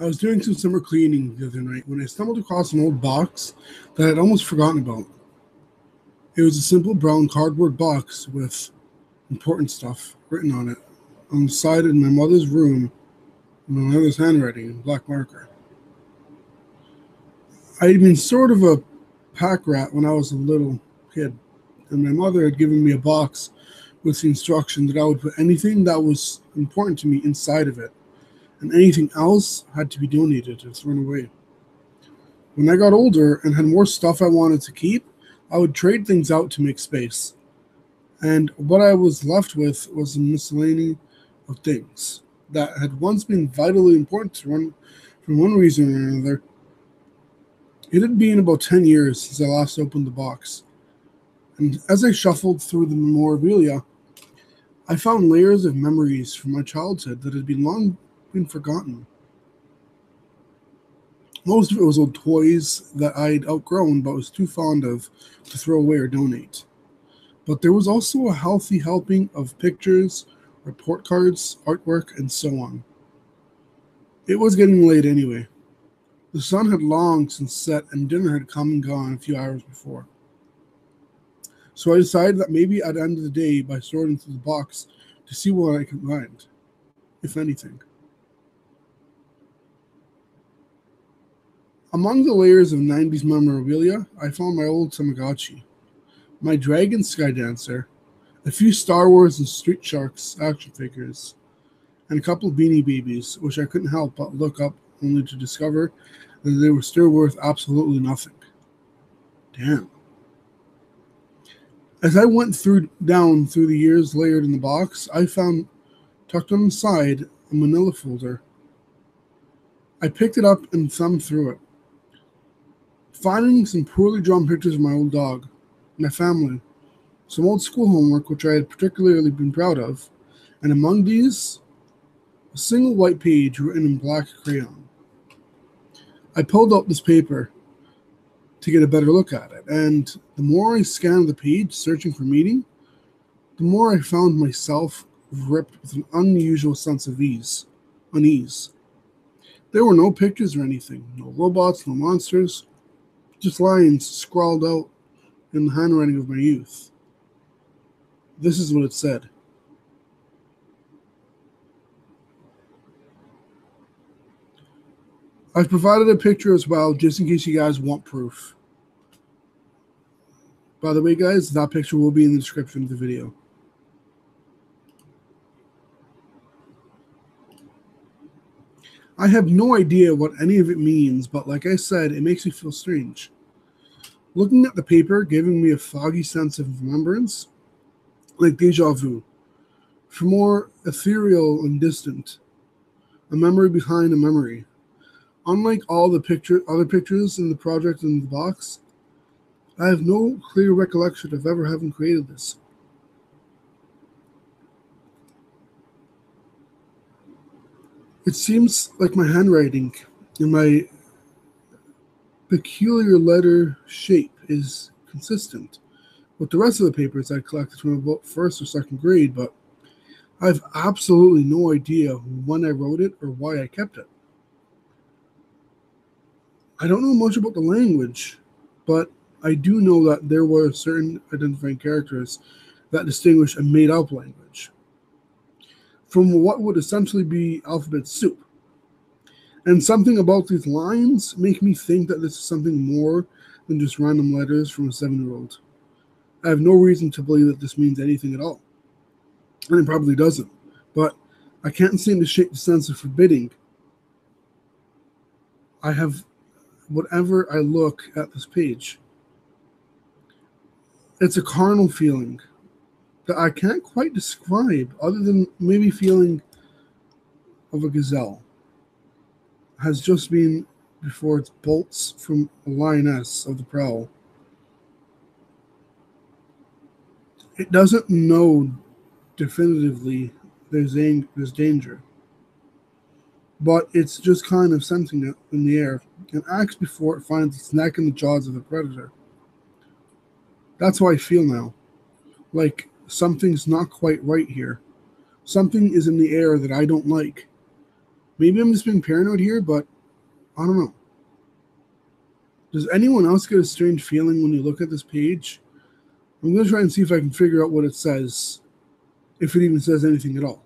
I was doing some summer cleaning the other night when I stumbled across an old box that I'd almost forgotten about. It was a simple brown cardboard box with important stuff written on it on the side in my mother's room in my mother's handwriting in black marker. I had been sort of a pack rat when I was a little kid, and my mother had given me a box with the instruction that I would put anything that was important to me inside of it, and anything else had to be donated or thrown away. When I got older and had more stuff I wanted to keep, I would trade things out to make space. And what I was left with was a miscellany of things that had once been vitally important to one for one reason or another. It had been about 10 years since I last opened the box, and as I shuffled through the memorabilia, I found layers of memories from my childhood that had been long been forgotten. Most of it was old toys that I'd outgrown but was too fond of to throw away or donate. But there was also a healthy helping of pictures, report cards, artwork, and so on. It was getting late anyway. The sun had long since set and dinner had come and gone a few hours before. So I decided that maybe I'd end the day by sorting through the box to see what I could find, if anything. Among the layers of 90s memorabilia, I found my old Tamagotchi, my Dragon Sky Dancer, a few Star Wars and Street Sharks action figures, and a couple of Beanie Babies, which I couldn't help but look up only to discover that they were still worth absolutely nothing. Damn. As I went down through the years layered in the box, I found, tucked on the side, a manila folder. I picked it up and thumbed through it, finding some poorly drawn pictures of my old dog, my family, some old school homework which I had particularly been proud of, and among these, a single white page written in black crayon. I pulled out this paper to get a better look at it, and the more I scanned the page searching for meaning, the more I found myself gripped with an unusual sense of unease. There were no pictures or anything, no robots, no monsters, just lines scrawled out in the handwriting of my youth. This is what it said. I've provided a picture as well, just in case you guys want proof. By the way, guys, that picture will be in the description of the video. I have no idea what any of it means, but like I said, it makes me feel strange. Looking at the paper, giving me a foggy sense of remembrance, like deja vu, for more ethereal and distant, a memory behind a memory. Unlike all the other pictures in the project in the box, I have no clear recollection of ever having created this. It seems like my handwriting and my peculiar letter shape is consistent with the rest of the papers I collected from about first or second grade, but I have absolutely no idea when I wrote it or why I kept it. I don't know much about the language, but I do know that there were certain identifying characters that distinguish a made-up language from what would essentially be alphabet soup. And something about these lines make me think that this is something more than just random letters from a 7-year-old. I have no reason to believe that this means anything at all. And it probably doesn't. But I can't seem to shake the sense of forbidding. I have, whatever I look at this page, it's a carnal feeling that I can't quite describe other than maybe feeling of a gazelle has just been before it bolts from a lioness of the prowl. It doesn't know definitively there's danger, but it's just kind of sensing it in the air and acts before it finds its neck in the jaws of a predator. That's how I feel now. Like something's not quite right here. Something is in the air that I don't like. Maybe I'm just being paranoid here, but I don't know. Does anyone else get a strange feeling when you look at this page? I'm going to try and see if I can figure out what it says, if it even says anything at all.